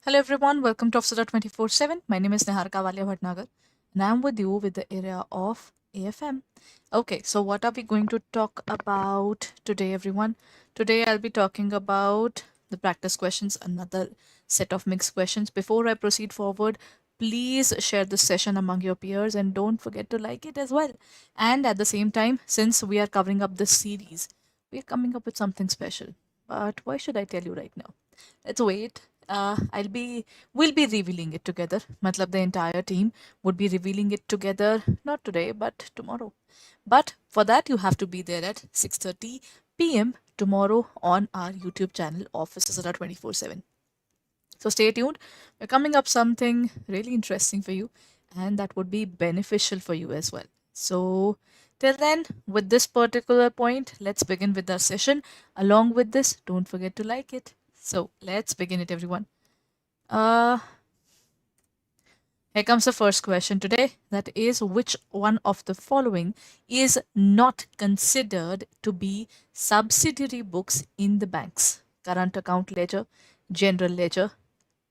Hello everyone, welcome to Officer 24/7. My name is Nihar Kavalia Bhatnagar and I'm with you with the area of AFM. Okay, so what are we going to talk about today, everyone? Today I'll be talking about the practice questions, another set of mixed questions. Before I proceed forward, please share this session among your peers and don't forget to like it as well. And at the same time, since we are covering up this series, we're coming up with something special. But why should I tell you right now? Let's wait. We'll be revealing it together. Matlab the entire team would be revealing it together, not today, but tomorrow. But for that, you have to be there at 6:30 p.m. tomorrow on our YouTube channel, Office 24/7. So stay tuned. We're coming up something really interesting for you, and that would be beneficial for you as well. So till then, with this particular point, let's begin with our session. Along with this, don't forget to like it. So let's begin it, everyone. Uh, Here comes the first question today. That is, which one of the following is not considered to be subsidiary books in the banks? Current account ledger, general ledger,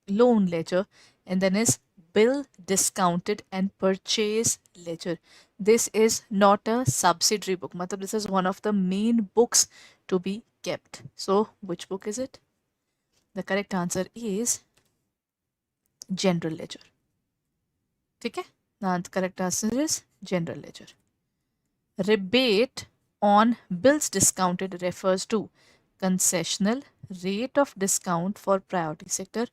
loan ledger, and then is bill discounted and purchase ledger. This is not a subsidiary book. Matlab, this is one of the main books to be kept. So, which book is it? The correct answer is general ledger. ठीक है? Now the correct answer is general ledger. Rebate on bills discounted refers to concessional rate of discount for priority sector,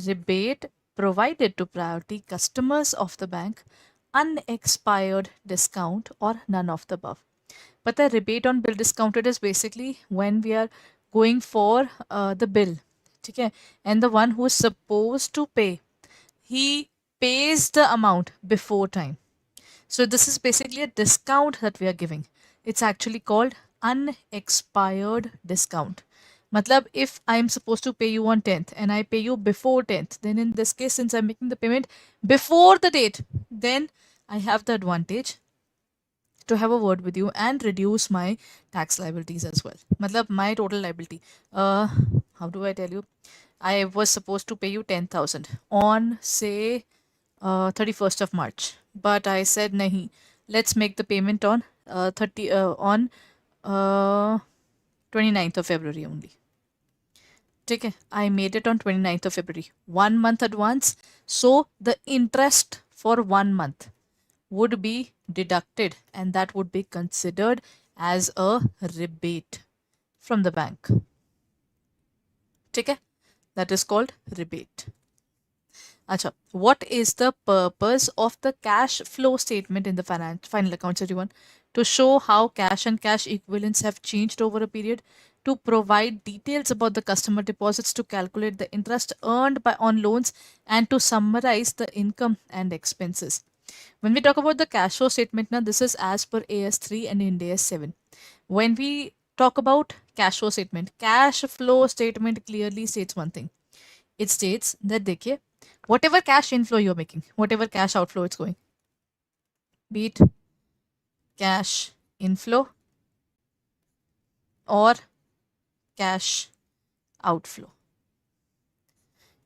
rebate provided to priority customers of the bank, unexpired discount, or none of the above. But the rebate on bill discounted is basically when we are going for the bill, okay, and the one who is supposed to pay, he pays the amount before time. So this is basically a discount that we are giving. It's actually called unexpired discount. Matlab, if I am supposed to pay you on 10th and I pay you before 10th, then in this case, since I'm making the payment before the date, then I have the advantage to have a word with you and reduce my tax liabilities as well. Matlab, my total liability. How do I tell you? I was supposed to pay you 10,000 on, say, 31st of March. But I said, nahi, let's make the payment on 29th of February only. ठीक है, I made it on 29th of February, 1 month advance. So the interest for 1 month would be deducted and that would be considered as a rebate from the bank. ठीक है, that is called rebate. Acha, what is the purpose of the cash flow statement in the final accounts, everyone? To show how cash and cash equivalents have changed over a period, to provide details about the customer deposits, to calculate the interest earned on loans, and to summarize the income and expenses. When we talk about the cash flow statement, now this is as per AS3 and Ind AS 7. When we talk about cash flow statement clearly states one thing. It states that देखिए, whatever cash inflow you're making, whatever cash outflow it's going, be it cash inflow or cash outflow,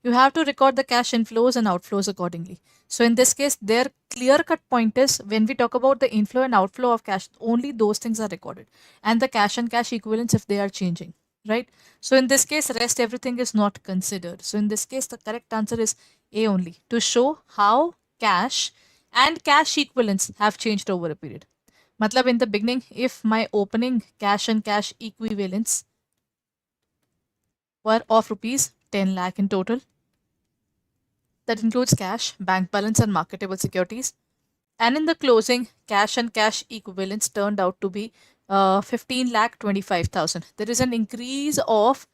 you have to record the cash inflows and outflows accordingly. So in this case, their clear-cut point is when we talk about the inflow and outflow of cash, only those things are recorded, and the cash and cash equivalents if they are changing, right? So in this case, rest everything is not considered. So in this case, the correct answer is A only, to show how cash and cash equivalents have changed over a period. Matlab, in the beginning, if my opening cash and cash equivalents were of rupees 10 lakh in total, that includes cash, bank balance, and marketable securities. And in the closing, cash and cash equivalents turned out to be 15 lakh 25,000. There is an increase of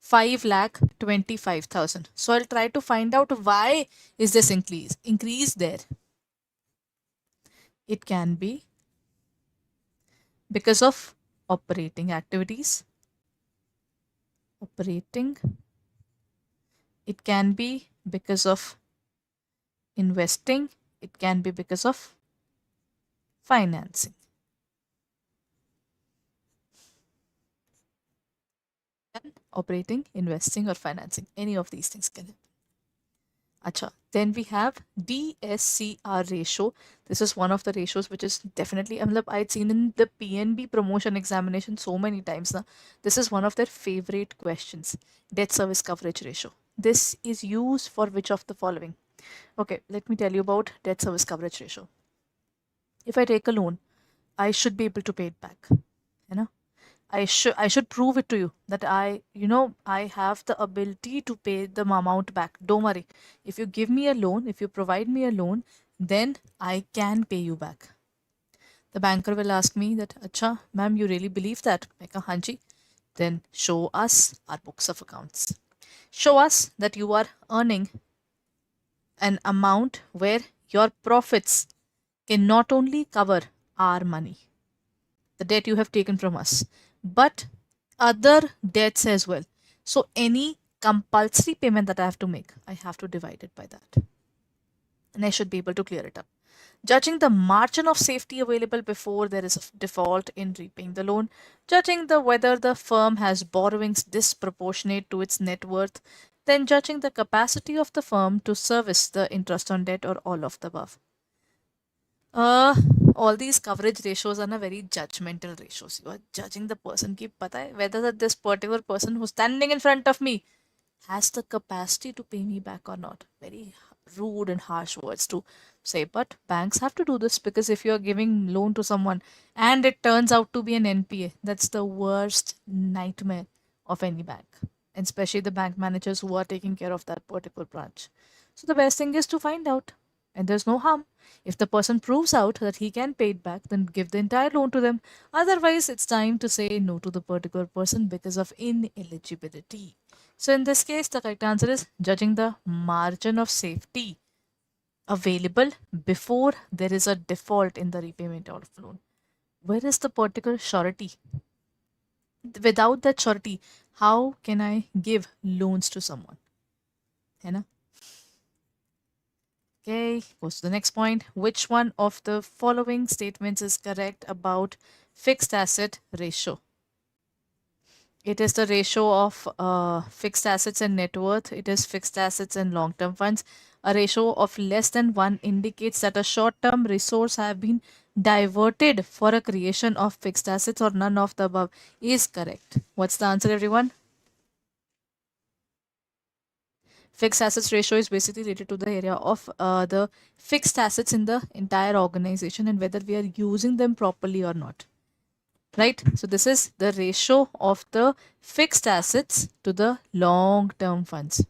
5 lakh 25,000. So I'll try to find out why is this increase there. It can be because of operating activities. It can be because of investing. It can be because of financing. Operating, investing, or financing. Any of these things can happen. Acha. Then we have DSCR ratio. This is one of the ratios which is definitely, I'd seen in the PNB promotion examination so many times now. This is one of their favorite questions. Debt service coverage ratio. This is used for which of the following? Okay, let me tell you about debt service coverage ratio. If I take a loan, I should be able to pay it back. You know, I should prove it to you that I have the ability to pay the amount back. Don't worry. If you give me a loan, if you provide me a loan, then I can pay you back. The banker will ask me that, Acha, ma'am, you really believe that? I say, Hanji. Then show us our books of accounts. Show us that you are earning an amount where your profits can not only cover our money, the debt you have taken from us, but other debts as well. So any compulsory payment that I have to make, I have to divide it by that. And I should be able to clear it up. Judging the margin of safety available before there is a default in repaying the loan. Judging the whether the firm has borrowings disproportionate to its net worth. Then judging the capacity of the firm to service the interest on debt or all of the above. Uh, all these coverage ratios are na very judgmental ratios. You are judging the person ki pata hai whether that this particular person who's standing in front of me has the capacity to pay me back or not. Very rude and harsh words to say, but banks have to do this because if you're giving loan to someone and it turns out to be an NPA, that's the worst nightmare of any bank, and especially the bank managers who are taking care of that particular branch. So the best thing is to find out, and there's no harm. If the person proves out that he can pay it back, then give the entire loan to them. Otherwise, it's time to say no to the particular person because of ineligibility. So in this case, the correct answer is judging the margin of safety available before there is a default in the repayment of loan. Where is the particular surety? Without that surety, how can I give loans to someone? है ना? Okay, goes to the next point. Which one of the following statements is correct about fixed asset ratio? It is the ratio of fixed assets and net worth. It is fixed assets and long term funds. A ratio of less than 1 indicates that a short term resource have been diverted for a creation of fixed assets, or none of the above is correct. What's the answer, everyone? Fixed assets ratio is basically related to the area of the fixed assets in the entire organization and whether we are using them properly or not. Right? So this is the ratio of the fixed assets to the long-term funds.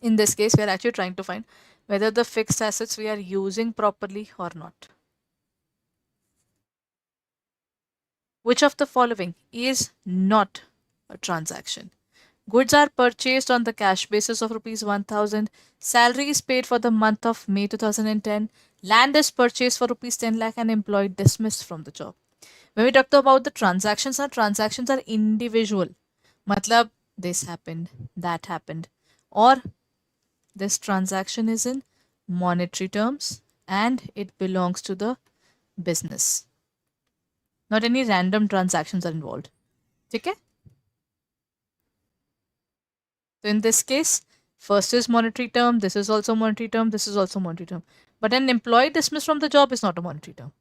In this case, we are actually trying to find whether the fixed assets we are using properly or not. Which of the following is not a transaction? Goods are purchased on the cash basis of rupees 1000. Salary is paid for the month of May 2010. Land is purchased for rupees 10 lakh and employee dismissed from the job. When we talk about the transactions, our transactions are individual. Matlab, this happened, that happened. Or this transaction is in monetary terms and it belongs to the business. Not any random transactions are involved. Okay? So in this case, first is monetary term, this is also monetary term, this is also monetary term. But an employee dismissed from the job is not a monetary term.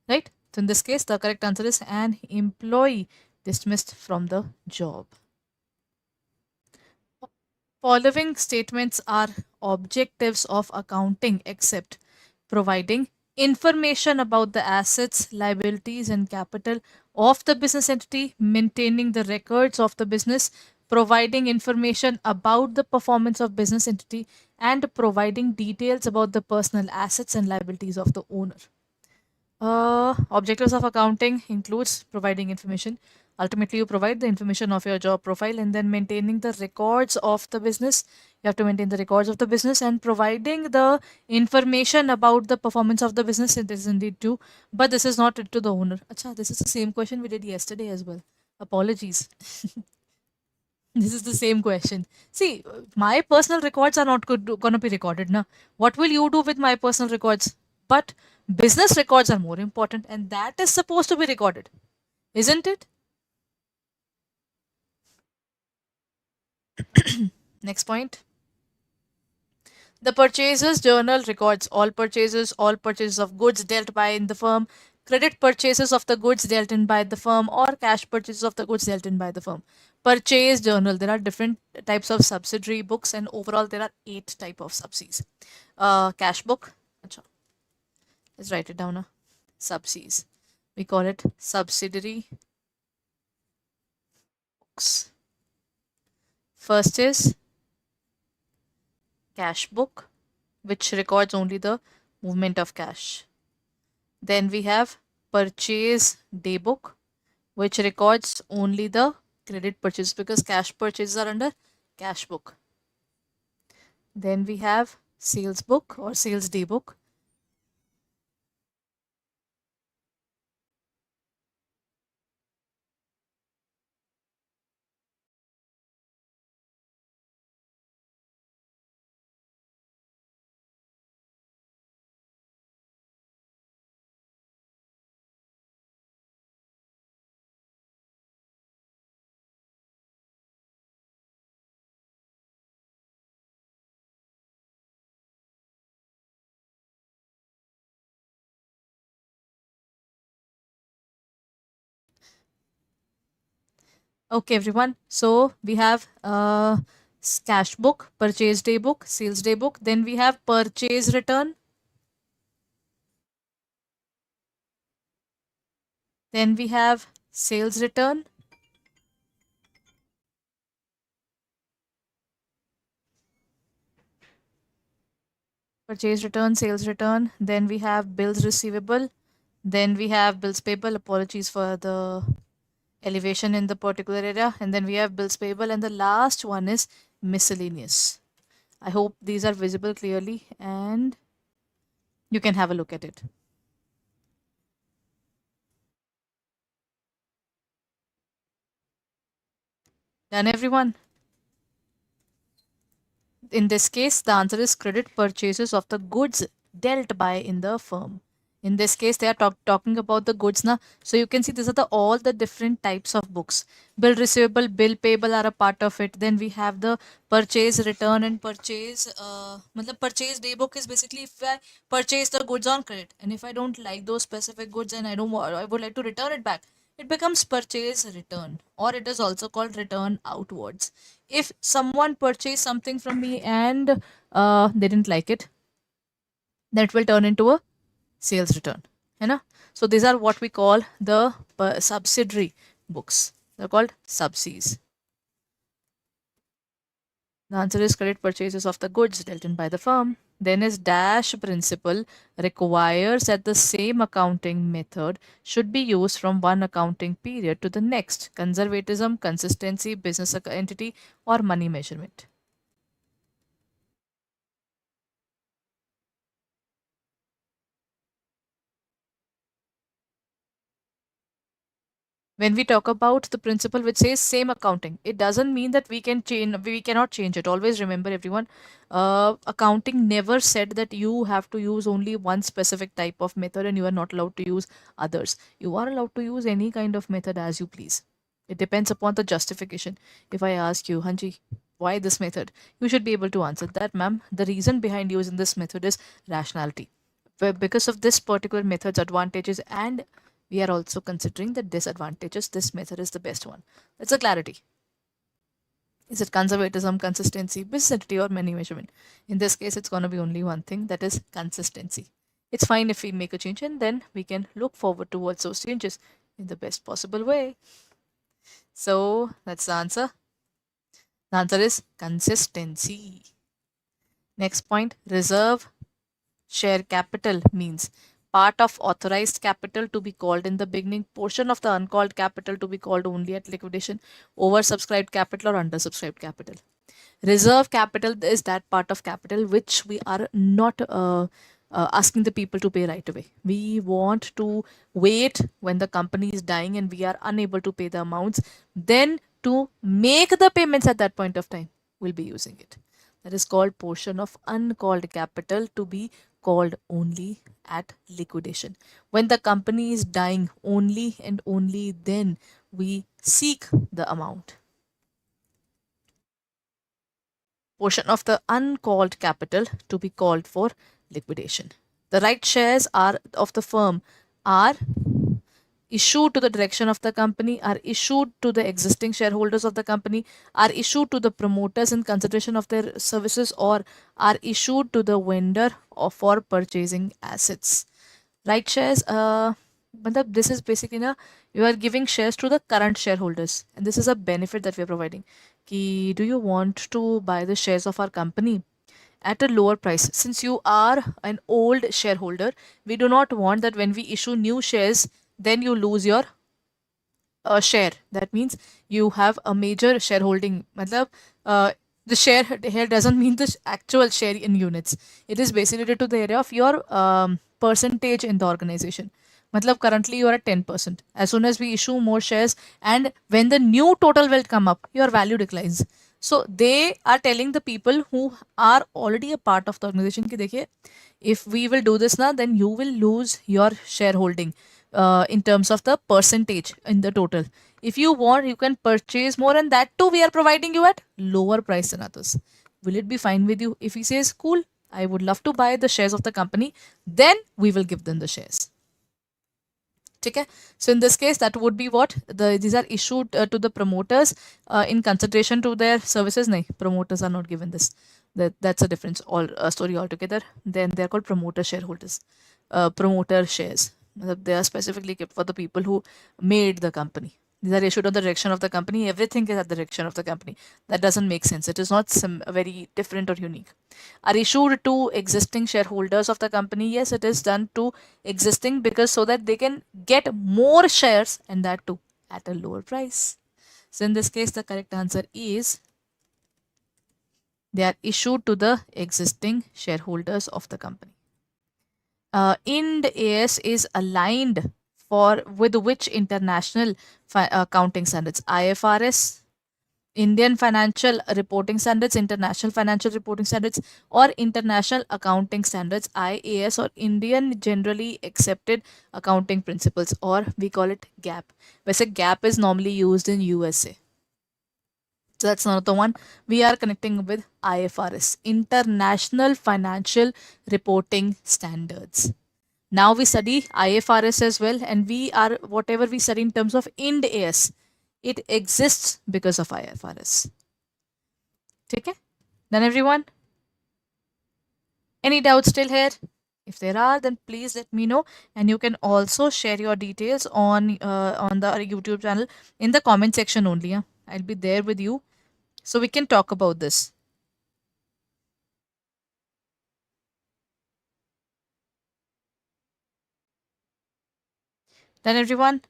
Right? So in this case, the correct answer is an employee dismissed from the job. Following statements are objectives of accounting except providing information about the assets, liabilities, and capital of the business entity, maintaining the records of the business, providing information about the performance of business entity, and providing details about the personal assets and liabilities of the owner. Objectives of accounting includes providing information. Ultimately, you provide the information of your job profile and then maintaining the records of the business. You have to maintain the records of the business and providing the information about the performance of the business. It is indeed true, but this is not to the owner. Acha, this is the same question we did yesterday as well. Apologies. This is the same question. See, my personal records are not going to be recorded. Na? What will you do with my personal records? But business records are more important and that is supposed to be recorded. Isn't it? Next point. The purchaser's journal records all purchases of goods dealt by in the firm, credit purchases of the goods dealt in by the firm, or cash purchases of the goods dealt in by the firm. Purchase journal. There are different types of subsidiary books, and overall there are 8 type of subsies. Cash book. Acha, let's write it down. Subsies. We call it subsidiary books. First is cash book, which records only the movement of cash. Then we have purchase day book, which records only the credit purchase because cash purchases are under cash book. Then we have sales book or sales day book. Okay, everyone. So we have cash book, purchase day book, sales day book. Then we have purchase return. Then we have sales return. Purchase return, sales return. Then we have bills receivable. Then we have bills payable. Apologies for the elevation in the particular area. And then we have bills payable. And the last one is miscellaneous. I hope these are visible clearly and you can have a look at it. Done, everyone? In this case, the answer is credit purchases of the goods dealt by in the firm. In this case, they are talking about the goods now. So you can see these are all the different types of books. Bill receivable, bill payable are a part of it. Then we have the purchase return and purchase. The purchase day book is basically if I purchase the goods on credit, and if I don't like those specific goods and I would like to return it back, it becomes purchase return, or it is also called return outwards. If someone purchased something from me and they didn't like it, then it will turn into a sales return. है ना? So these are what we call the subsidiary books. They're called subsidies. The answer is credit purchases of the goods dealt in by the firm. Then is dash principle requires that the same accounting method should be used from one accounting period to the next. Conservatism, consistency, business entity, or money measurement. When we talk about the principle which says same accounting, it doesn't mean that we cannot change it. Always remember, everyone, accounting never said that you have to use only one specific type of method and you are not allowed to use others. You are allowed to use any kind of method as you please. It depends upon the justification. If I ask you, Hanji, why this method, you should be able to answer that, ma'am. The reason behind using this method is rationality. Because of this particular method's advantages, and we are also considering the disadvantages, this method is the best one. That's a clarity. Is it conservatism, consistency, business or money measurement? In this case, it's going to be only one thing, that is consistency. It's fine if we make a change and then we can look forward towards those changes in the best possible way. So that's the answer. The answer is consistency. Next point, reserve share capital means part of authorized capital to be called in the beginning, portion of the uncalled capital to be called only at liquidation, oversubscribed capital or undersubscribed capital. Reserve capital is that part of capital which we are not asking the people to pay right away. We want to wait when the company is dying and we are unable to pay the amounts. Then to make the payments at that point of time, we'll be using it. That is called portion of uncalled capital to be called only at liquidation. When the company is dying, only and only then we seek the amount. portion of the uncalled capital to be called for liquidation. The right shares are of the firm are issued to the direction of the company, are issued to the existing shareholders of the company, are issued to the promoters in consideration of their services, or are issued to the vendor for purchasing assets. Right shares, this is basically you are giving shares to the current shareholders, and this is a benefit that we are providing. Do you want to buy the shares of our company at a lower price? Since you are an old shareholder, we do not want that when we issue new shares, then you lose your share. That means you have a major shareholding. Matlab, the share here doesn't mean the actual share in units. It is basically related to the area of your percentage in the organization. Matlab, currently you are at 10%. As soon as we issue more shares and when the new total will come up, your value declines. So they are telling the people who are already a part of the organization ki dekhiye, if we will do this now, then you will lose your shareholding in terms of the percentage in the total. If you want, you can purchase more, and that too we are providing you at lower price than others. Will it be fine with you? If he says, cool, I would love to buy the shares of the company, then we will give them the shares. Okay. So in this case, that would be what these are issued to the promoters in consideration to their services. No, promoters are not given this. That's a difference. Story altogether. Then they are called promoter shareholders, promoter shares. They are specifically kept for the people who made the company. These are issued on the direction of the company. Everything is at the direction of the company. That doesn't make sense. It is not very different or unique. Are issued to existing shareholders of the company? Yes, it is done to existing because so that they can get more shares, and that too at a lower price. So in this case, the correct answer is they are issued to the existing shareholders of the company. Ind AS is aligned with which international accounting standards? IFRS, Indian Financial Reporting Standards, International Financial Reporting Standards, or International Accounting Standards, IAS, or Indian Generally Accepted Accounting Principles, or we call it GAAP. वैसे GAAP is normally used in USA. So that's not the one. We are connecting with IFRS, International Financial Reporting Standards. Now we study IFRS as well, and whatever we study in terms of Ind AS, it exists because of IFRS. Okay? Then everyone, any doubts still here? If there are, then please let me know, and you can also share your details on the YouTube channel in the comment section only. Yeah? I'll be there with you, so we can talk about this. Then everyone,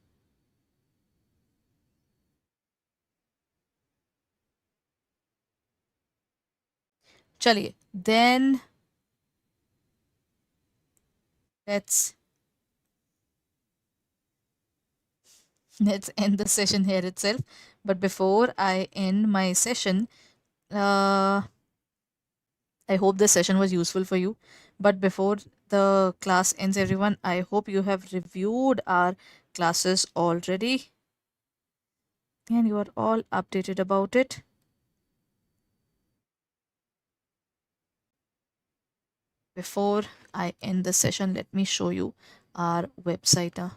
chaliye. Then let's end the session here itself. But before I end my session, I hope this session was useful for you. But before the class ends, everyone, I hope you have reviewed our classes already and you are all updated about it. Before I end the session, let me show you our website.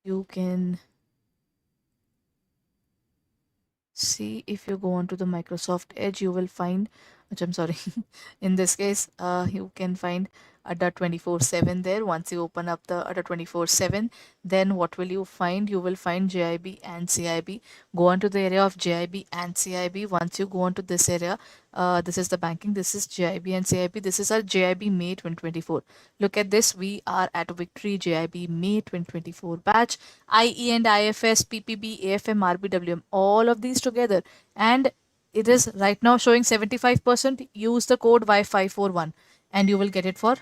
You can see, if you go on to the Microsoft Edge, you will find, which I'm sorry, in this case, you can find Adda 24/7 there. Once you open up the Adda 24/7, then what will you find? You will find JIB and CIB. Go on to the area of JIB and CIB. Once you go on to this area, this is the banking. This is JIB and CIB. This is our JIB May 2024. Look at this. We are at Victory JIB May 2024 batch. IE and IFS, PPB, AFM, RBWM, all of these together. And it is right now showing 75%. Use the code Y541 and you will get it for,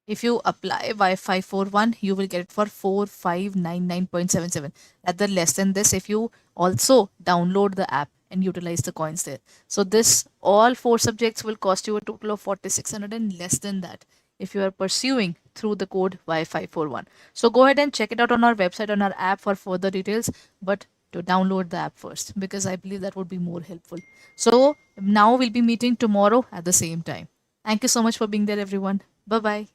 if you apply Y541, you will get it for 4599.77. Rather less than this if you also download the app and utilize the coins there. So this, all 4 subjects will cost you a total of 4600 and less than that if you are pursuing through the code Y541. So go ahead and check it out on our website, on our app for further details. But to download the app first, because I believe that would be more helpful. So now we'll be meeting tomorrow at the same time. Thank you so much for being there, everyone. Bye bye.